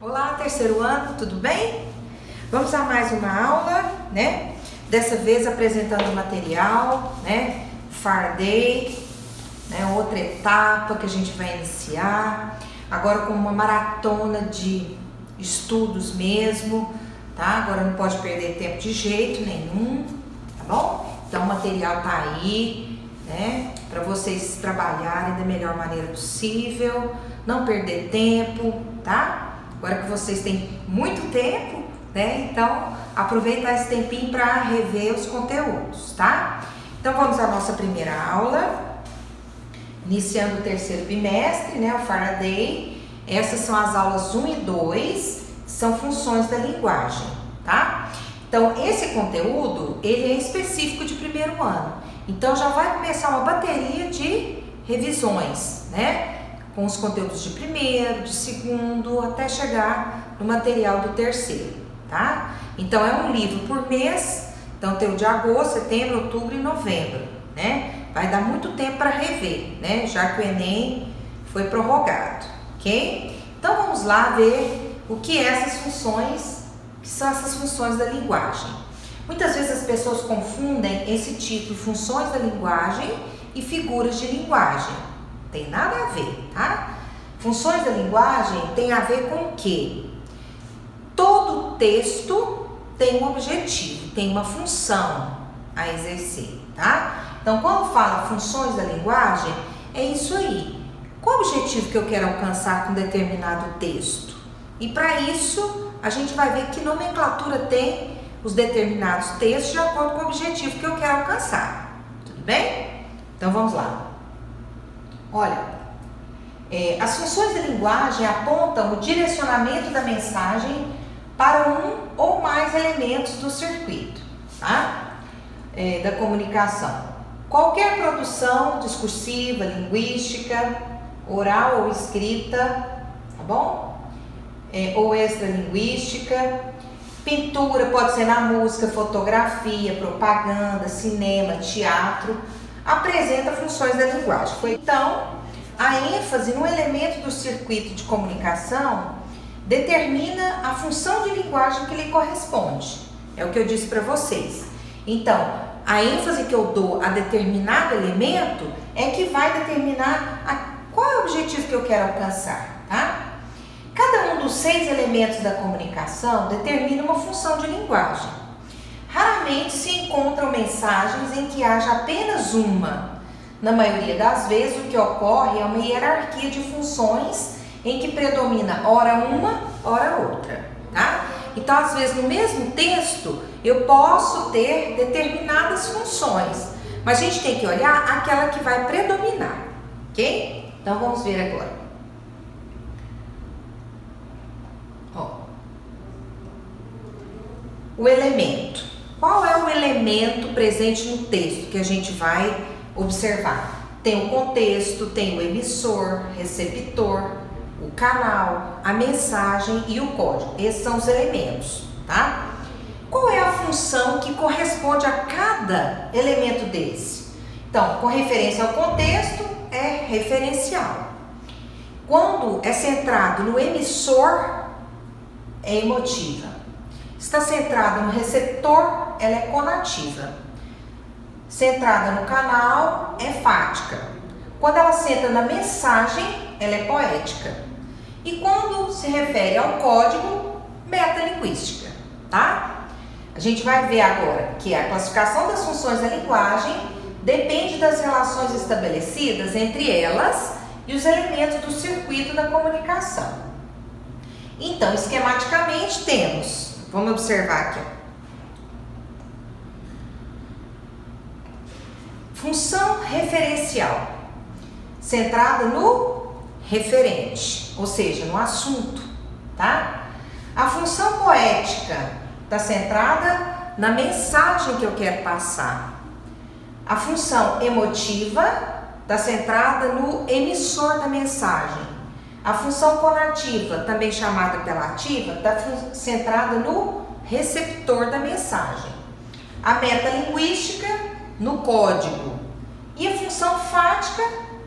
Olá, terceiro ano, tudo bem? Vamos a mais uma aula, né? Dessa vez apresentando o material, né? Faraday, né? Outra etapa que a gente vai iniciar. Agora com uma maratona de estudos mesmo, tá? Agora não pode perder tempo de jeito nenhum, tá bom? Então o material tá aí, né? Para vocês trabalharem da melhor maneira possível, não perder tempo, tá? Agora que vocês têm muito tempo, né? Então, aproveitar esse tempinho para rever os conteúdos, tá? Então, vamos à nossa primeira aula, iniciando o terceiro bimestre, né? O Faraday. Essas são as aulas 1 e 2, são funções da linguagem, tá? Então, esse conteúdo, ele é específico de primeiro ano. Então, já vai começar uma bateria de revisões, né? Com os conteúdos de primeiro, de segundo, até chegar no material do terceiro, tá? Então, é um livro por mês, então tem o de agosto, setembro, outubro e novembro, né? Vai dar muito tempo para rever, né? Já que o Enem foi prorrogado, ok? Então, vamos lá ver o que é essas funções, que são essas funções da linguagem. Muitas vezes as pessoas confundem esse título, funções da linguagem e figuras de linguagem. Tem nada a ver, tá? Funções da linguagem tem a ver com o quê? Todo texto tem um objetivo, tem uma função a exercer, tá? Então, quando fala funções da linguagem, é isso aí. Qual o objetivo que eu quero alcançar com determinado texto? E para isso, a gente vai ver que nomenclatura tem os determinados textos de acordo com o objetivo que eu quero alcançar. Tudo bem? Então, vamos lá. Olha, as funções da linguagem apontam o direcionamento da mensagem para um ou mais elementos do circuito, tá? Da comunicação. Qualquer produção discursiva, linguística, oral ou escrita, tá bom? Ou extralinguística. Pintura pode ser na música, fotografia, propaganda, cinema, teatro. Apresenta funções da linguagem. Então, a ênfase no elemento do circuito de comunicação determina a função de linguagem que lhe corresponde. É o que eu disse para vocês. Então, a ênfase que eu dou a determinado elemento é que vai determinar qual é o objetivo que eu quero alcançar, tá? Cada um dos 6 elementos da comunicação determina uma função de linguagem. Raramente se encontram mensagens em que haja apenas uma. Na maioria das vezes, o que ocorre é uma hierarquia de funções em que predomina ora uma, ora outra, tá? Então, às vezes, no mesmo texto, eu posso ter determinadas funções, mas a gente tem que olhar aquela que vai predominar, ok? Então, vamos ver agora. O elemento. Qual é o elemento presente no texto que a gente vai observar? Tem o contexto, tem o emissor, receptor, o canal, a mensagem e o código. Esses são os elementos, tá? Qual é a função que corresponde a cada elemento desse? Então, com referência ao contexto, é referencial. Quando é centrado no emissor, é emotiva. Está centrada no receptor, ela é conativa. Centrada no canal, é fática. Quando ela centra na mensagem, ela é poética. E quando se refere ao código, metalinguística, tá? A gente vai ver agora que a classificação das funções da linguagem depende das relações estabelecidas entre elas e os elementos do circuito da comunicação. Então, esquematicamente, temos... Vamos observar aqui. Função referencial, centrada no referente, ou seja, no assunto, tá? A função poética está centrada na mensagem que eu quero passar. A função emotiva está centrada no emissor da mensagem. A função conativa, também chamada apelativa, está centrada no receptor da mensagem. A metalinguística, no código. E a função fática,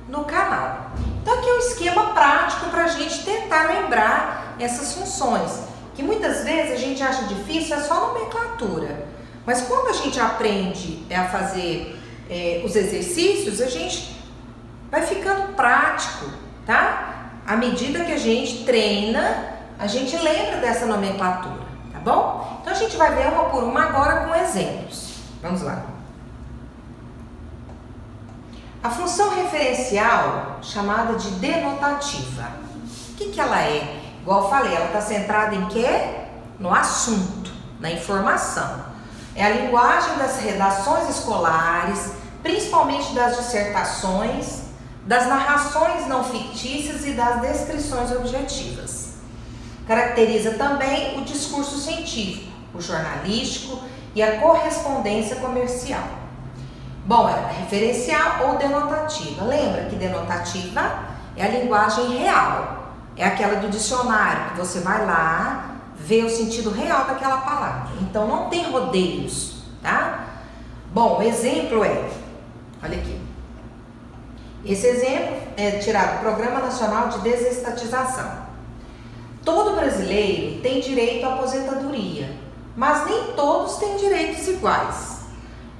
no canal. Então aqui é um esquema prático para a gente tentar lembrar essas funções, que muitas vezes a gente acha difícil, é só nomenclatura. Mas quando a gente aprende a fazer os exercícios, a gente vai ficando prático, tá? À medida que a gente treina, a gente lembra dessa nomenclatura, tá bom? Então a gente vai ver uma por uma agora com exemplos. Vamos lá. A função referencial, chamada de denotativa. O que ela é? Igual eu falei, ela está centrada em quê? No assunto, na informação. É a linguagem das redações escolares, principalmente das dissertações, das narrações não fictícias e das descrições objetivas. Caracteriza também o discurso científico, o jornalístico e a correspondência comercial. Bom, é referencial ou denotativa. Lembra que denotativa é a linguagem real. É aquela do dicionário, que você vai lá, vê o sentido real daquela palavra. Então, não tem rodeios, tá? Bom, o exemplo é, olha aqui. Esse exemplo é tirado do Programa Nacional de Desestatização. Todo brasileiro tem direito à aposentadoria, mas nem todos têm direitos iguais.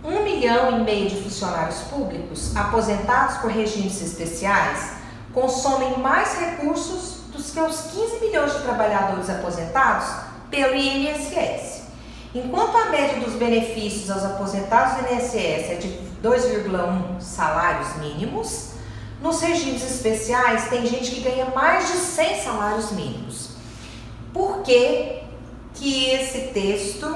1,5 milhão de funcionários públicos aposentados por regimes especiais consomem mais recursos do que os 15 milhões de trabalhadores aposentados pelo INSS. Enquanto a média dos benefícios aos aposentados do INSS é de 2,1 salários mínimos, nos regimes especiais tem gente que ganha mais de 100 salários mínimos. Por que esse texto,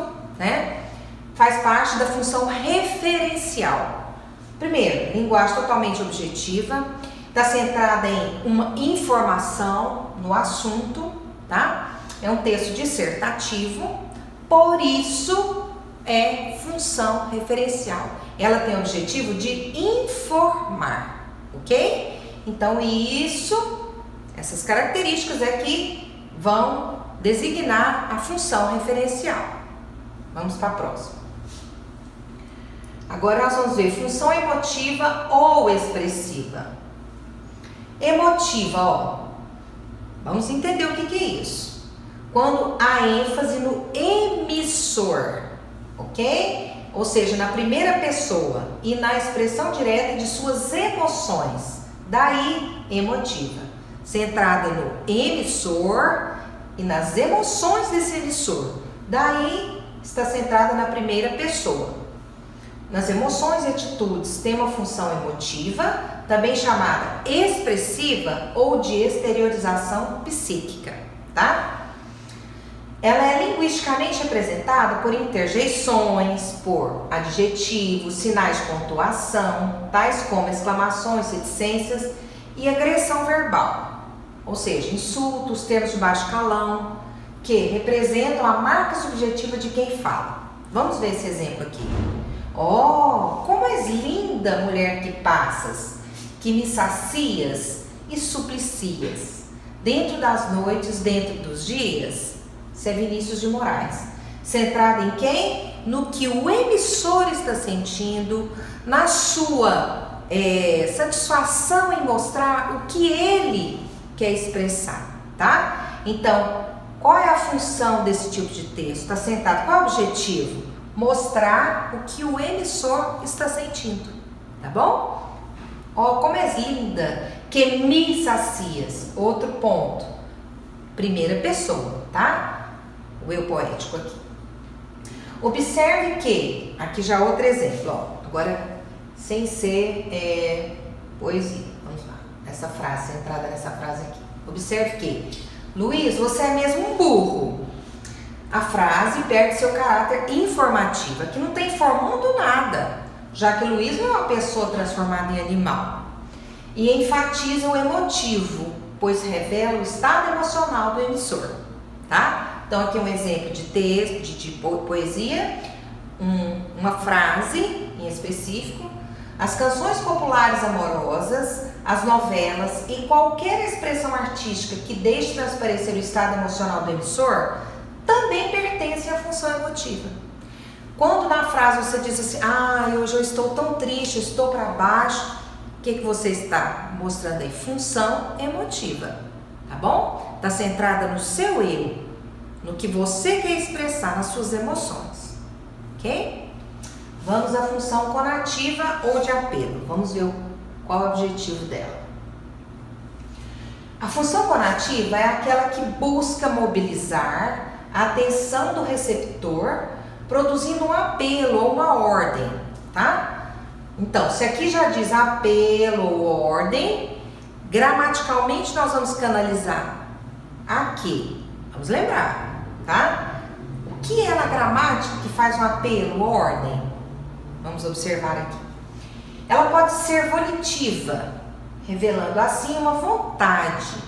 faz parte da função referencial? Primeiro, linguagem totalmente objetiva, está centrada em uma informação no assunto, tá? É um texto dissertativo, por isso é função referencial. Ela tem o objetivo de informar, ok? Então essas características aqui vão designar a função referencial. Vamos para a próxima. Agora nós vamos ver função emotiva ou expressiva. Emotiva, ó. Vamos entender o que é isso. Quando há ênfase no emissor, ok? Ou seja, na primeira pessoa e na expressão direta de suas emoções. Daí, emotiva. Centrada no emissor e nas emoções desse emissor. Daí, está centrada na primeira pessoa. Nas emoções e atitudes tem uma função emotiva, também chamada expressiva ou de exteriorização psíquica, tá? Ela é linguisticamente representada por interjeições, por adjetivos, sinais de pontuação, tais como exclamações, reticências e agressão verbal, ou seja, insultos, termos de baixo calão, que representam a marca subjetiva de quem fala. Vamos ver esse exemplo aqui. Oh, como és linda, mulher que passas, que me sacias e suplicias. Dentro das noites, dentro dos dias. Isso é Vinícius de Moraes. Centrado em quem? No que o emissor está sentindo, na sua satisfação em mostrar o que ele quer expressar, tá? Então, qual é a função desse tipo de texto? Está centrado, qual é o objetivo? Mostrar o que o emissor está sentindo, tá bom? Ó, como és linda, que me sacias. Outro ponto, primeira pessoa, tá? O eu poético aqui. Observe que, aqui já outro exemplo, ó, agora sem ser poesia, vamos lá, essa frase, centrada nessa frase aqui. Observe que, Luiz, você é mesmo um burro. A frase perde seu caráter informativo, aqui não está informando nada, já que Luiz não é uma pessoa transformada em animal. E enfatiza o emotivo, pois revela o estado emocional do emissor, tá? Então aqui um exemplo de texto, de poesia, uma frase em específico. As canções populares amorosas, as novelas e qualquer expressão artística que deixe transparecer o estado emocional do emissor também pertence à função emotiva. Quando na frase você diz assim, hoje eu estou tão triste, eu estou para baixo, que você está mostrando aí? Função emotiva, tá bom? Está centrada no seu eu, no que você quer expressar, nas suas emoções, ok? Vamos à função conativa ou de apelo. Vamos ver qual é o objetivo dela. A função conativa é aquela que busca mobilizar a atenção do receptor, produzindo um apelo ou uma ordem, tá? Então, se aqui já diz apelo ou ordem, gramaticalmente nós vamos canalizar aqui. Vamos lembrar, tá? O que é na gramática que faz um apelo ou ordem? Vamos observar aqui. Ela pode ser volitiva, revelando assim uma vontade.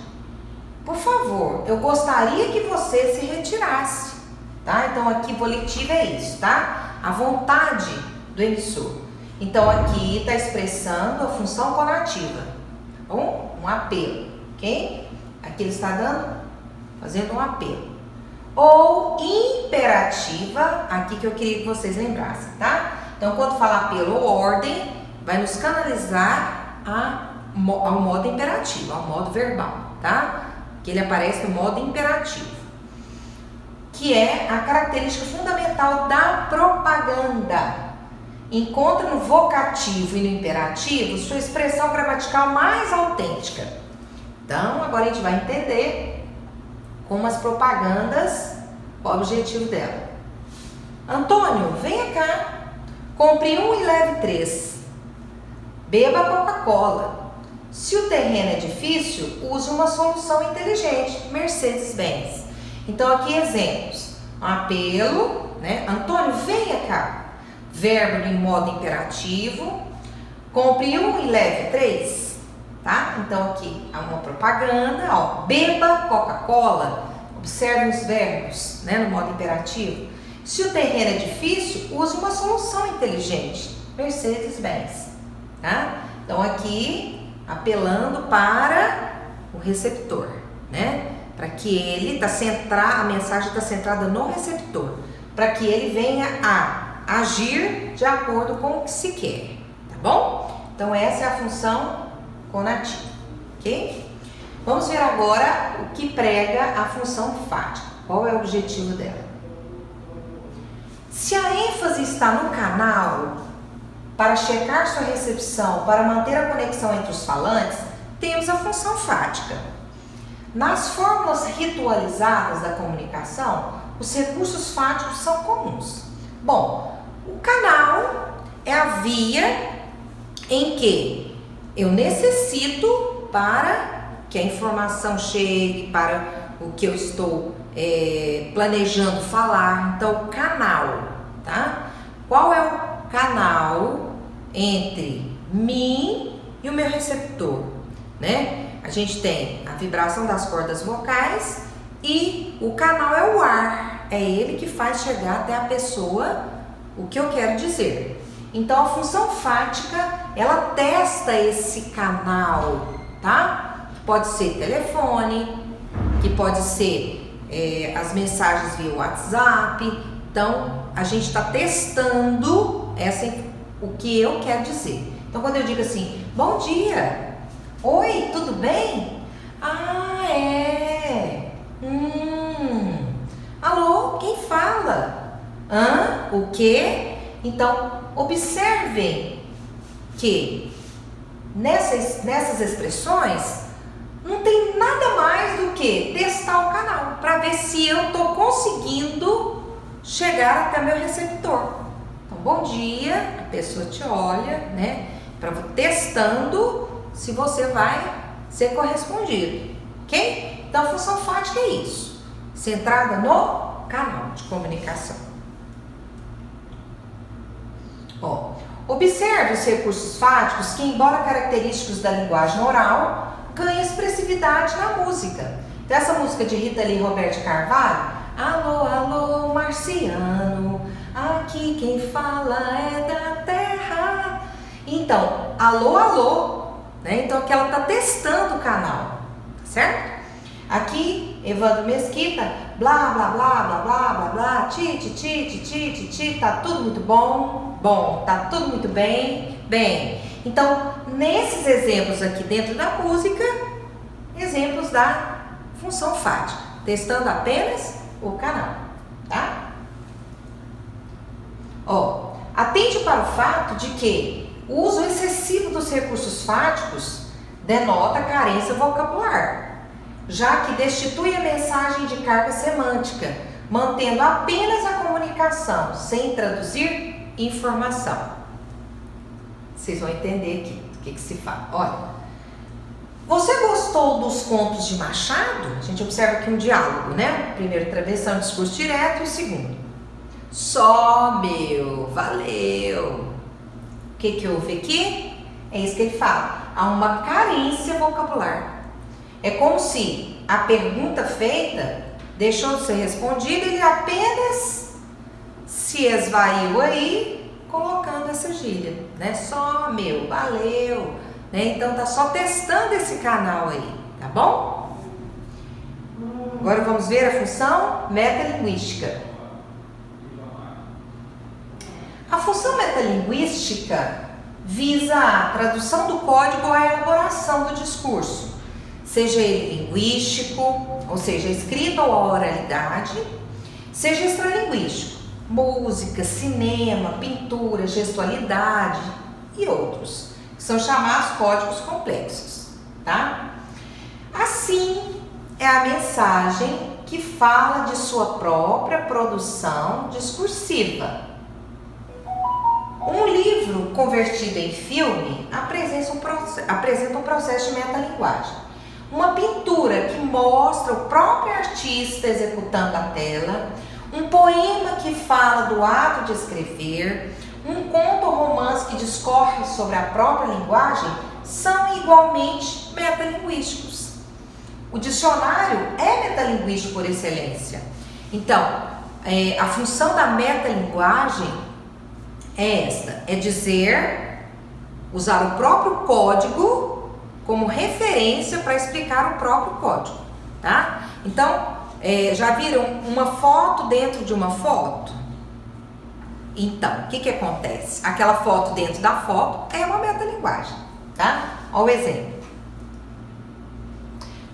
Por favor, eu gostaria que você se retirasse, tá? Então aqui volitiva é isso, tá? A vontade do emissor. Então aqui está expressando a função conativa, tá bom? Um apelo, ok? Aqui ele está fazendo um apelo. Ou imperativa, aqui que eu queria que vocês lembrassem, tá? Então quando fala apelo ou ordem, vai nos canalizar ao modo imperativo, ao modo verbal, tá? Que ele aparece no modo imperativo, que é a característica fundamental da propaganda. Encontra no vocativo e no imperativo sua expressão gramatical mais autêntica. Então, agora a gente vai entender como as propagandas, qual o objetivo dela. Antônio, venha cá, compre 1 e leve 3. Beba Coca-Cola. Se o terreno é difícil, use uma solução inteligente, Mercedes-Benz. Então aqui exemplos, apelo, né? Antônio, venha cá. Verbo em modo imperativo, compre 1 e leve 3, tá? Então aqui há uma propaganda, ó, beba Coca-Cola. Observe os verbos, né, no modo imperativo. Se o terreno é difícil, use uma solução inteligente, Mercedes-Benz, tá? Então aqui apelando para o receptor, né? Para que ele a mensagem está centrada no receptor, para que ele venha a agir de acordo com o que se quer, tá bom? Então essa é a função conativa, ok? Vamos ver agora o que prega a função fática. Qual é o objetivo dela? Se a ênfase está no canal, para checar sua recepção, para manter a conexão entre os falantes, temos a função fática. Nas fórmulas ritualizadas da comunicação, os recursos fáticos são comuns. Bom, o canal é a via em que eu necessito para que a informação chegue, para o que eu estou planejando falar. Então, o canal, tá? Qual é o canal entre mim e o meu receptor, né? A gente tem a vibração das cordas vocais e o canal é o ar, é ele que faz chegar até a pessoa o que eu quero dizer. Então a função fática, ela testa esse canal, tá? Pode ser telefone, que pode ser as mensagens via WhatsApp. Então a gente está testando o que eu quero dizer. Então quando eu digo assim, bom dia, oi, tudo bem? Ah, é. Alô, quem fala? O quê? Então observem que nessas expressões não tem nada mais do que testar o canal para ver se eu estou conseguindo chegar até meu receptor. Então, bom dia, a pessoa te olha, né? Testando se você vai ser correspondido, ok? Então, a função fática é isso, centrada no canal de comunicação. Ó, observe os recursos fáticos que, embora característicos da linguagem oral, ganham expressividade na música. Então, essa música de Rita Lee e Roberto Carvalho, alô, alô, marciano, aqui quem fala é da terra. Então, alô, alô, né? Então, aqui ela está testando o canal, certo? Aqui, Evandro Mesquita, blá, blá, blá, blá, blá, blá, blá, ti, ti, ti, ti, ti, ti, ti, tá tudo muito bom, tá tudo muito bem, bem. Então, nesses exemplos aqui dentro da música, exemplos da função fática, testando apenas o canal, tá? Ó, atente para o fato de que o uso excessivo dos recursos fáticos denota carência vocabular, já que destitui a mensagem de carga semântica, mantendo apenas a comunicação, sem traduzir informação. Vocês vão entender aqui o que se fala. Olha, você gostou dos contos de Machado? A gente observa aqui um diálogo, né? Primeiro, travessão, discurso direto, e o segundo, só meu, valeu. O que houve aqui? É isso que ele fala. Há uma carência vocabular. É como se a pergunta feita deixou de ser respondida e ele apenas se esvaiu aí, colocando essa gíria, né? Só meu, valeu, né? Então tá só testando esse canal aí, tá bom? Agora vamos ver a função metalinguística. A função metalinguística visa a tradução do código ou a elaboração do discurso, seja ele linguístico, ou seja, escrito ou a oralidade, seja extralinguístico, música, cinema, pintura, gestualidade e outros, que são chamados códigos complexos, tá? Assim, é a mensagem que fala de sua própria produção discursiva. Um livro convertido em filme apresenta um processo de metalinguagem. Uma pintura que mostra o próprio artista executando a tela, um poema que fala do ato de escrever, um conto ou romance que discorre sobre a própria linguagem, são igualmente metalinguísticos. O dicionário é metalinguístico por excelência. Então, a função da metalinguagem é esta, é usar o próprio código como referência para explicar o próprio código, tá? Então, já viram uma foto dentro de uma foto? Então, o que acontece? Aquela foto dentro da foto é uma metalinguagem, tá? Olha o exemplo.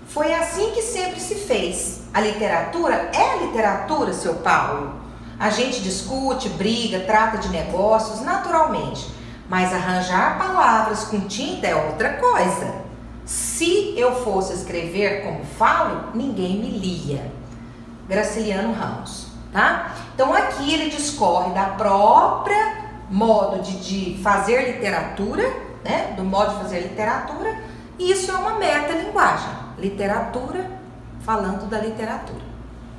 Foi assim que sempre se fez. A literatura é a literatura, seu Paulo. A gente discute, briga, trata de negócios naturalmente, mas arranjar palavras com tinta é outra coisa. Se eu fosse escrever como falo, ninguém me lia. Graciliano Ramos, tá? Então aqui ele discorre da própria modo de fazer literatura, né? Do modo de fazer literatura, e isso é uma metalinguagem. Literatura falando da literatura,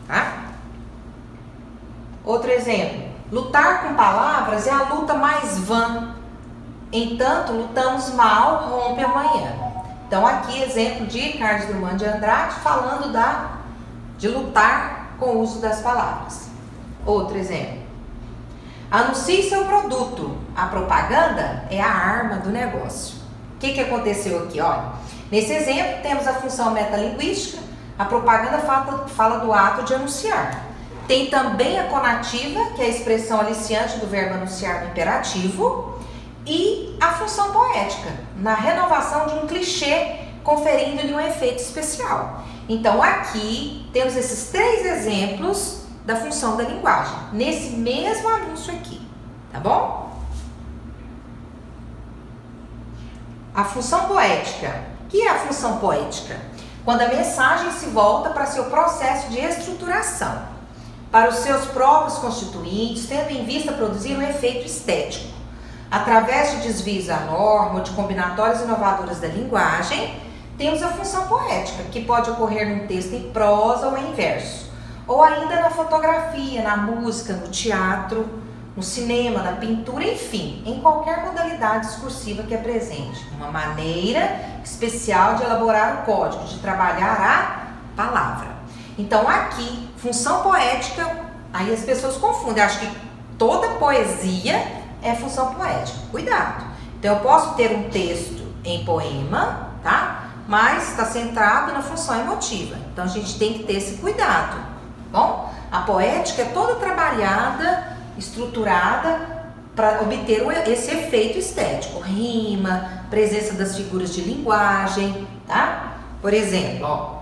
tá? Outro exemplo, lutar com palavras é a luta mais vã. Entanto, lutamos mal, rompe amanhã. Então, aqui, exemplo de Carlos Drummond de Andrade, falando de lutar com o uso das palavras. Outro exemplo, anuncie seu produto. A propaganda é a arma do negócio. O que aconteceu aqui? Olha, nesse exemplo, temos a função metalinguística. A propaganda fala do ato de anunciar. Tem também a conativa, que é a expressão aliciante do verbo anunciar no imperativo, e a função poética, na renovação de um clichê, conferindo-lhe um efeito especial. Então, aqui temos esses 3 exemplos da função da linguagem, nesse mesmo anúncio aqui, tá bom? A função poética. O que é a função poética? Quando a mensagem se volta para seu processo de estruturação, para os seus próprios constituintes, tendo em vista produzir um efeito estético. Através de desvios à norma ou de combinatórias inovadoras da linguagem, temos a função poética, que pode ocorrer num texto em prosa ou em verso, ou ainda na fotografia, na música, no teatro, no cinema, na pintura, enfim, em qualquer modalidade discursiva que apresente uma maneira especial de elaborar o código, de trabalhar a palavra. Então aqui, função poética, aí as pessoas confundem, acham que toda poesia é função poética. Cuidado! Então eu posso ter um texto em poema, tá? Mas está centrado na função emotiva. Então a gente tem que ter esse cuidado, tá bom? A poética é toda trabalhada, estruturada para obter esse efeito estético. Rima, presença das figuras de linguagem, tá? Por exemplo, ó,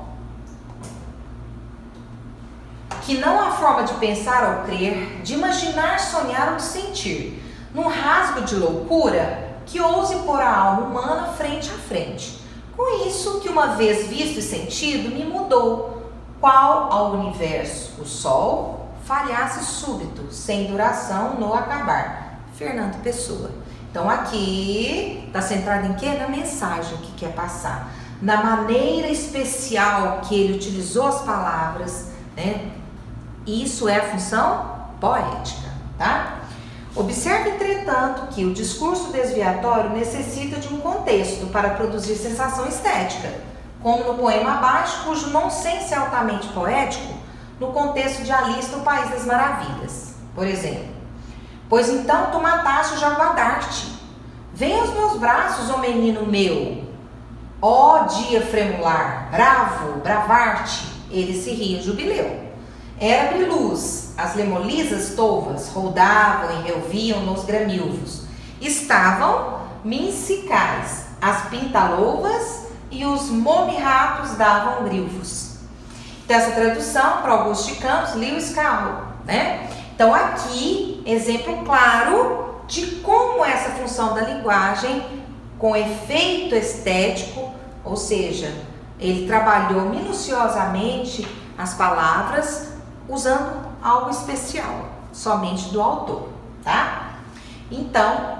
que não há forma de pensar ou crer, de imaginar, sonhar ou de sentir, num rasgo de loucura, que ouse pôr a alma humana frente a frente. Com isso, que uma vez visto e sentido, me mudou, qual ao universo, o sol, falhasse súbito, sem duração no acabar. Fernando Pessoa. Então aqui está centrado em quê? Na mensagem que quer passar, na maneira especial que ele utilizou as palavras, né? Isso é a função poética, tá? Observe, entretanto, que o discurso desviatório necessita de um contexto para produzir sensação estética, como no poema abaixo, cujo nonsense é altamente poético, no contexto de Alice no País das Maravilhas. Por exemplo, pois então tu mataste o jaguardarte. Vem aos meus braços, ó menino meu. Ó dia fremular, bravo, bravarte. Ele se ria em jubileu. Era-lhe luz, as lemolisas tolvas rodavam e relviam nos gramilvos. Estavam mincicais, as pintalouvas e os momirratos davam grilvos. Então, essa tradução para Augusto de Campos, Lewis Carroll, né? Então, aqui, exemplo claro de como essa função da linguagem, com efeito estético, ou seja, ele trabalhou minuciosamente as palavras, usando algo especial, somente do autor, tá? Então,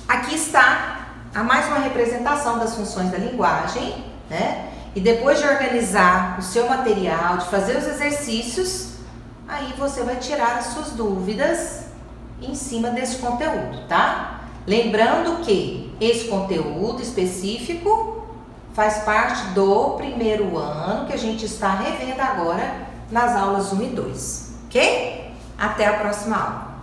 aqui está mais uma representação das funções da linguagem, né? E depois de organizar o seu material, de fazer os exercícios, aí você vai tirar as suas dúvidas em cima desse conteúdo, tá? Lembrando que esse conteúdo específico faz parte do primeiro ano que a gente está revendo agora nas aulas 1 e 2, ok? Até a próxima aula.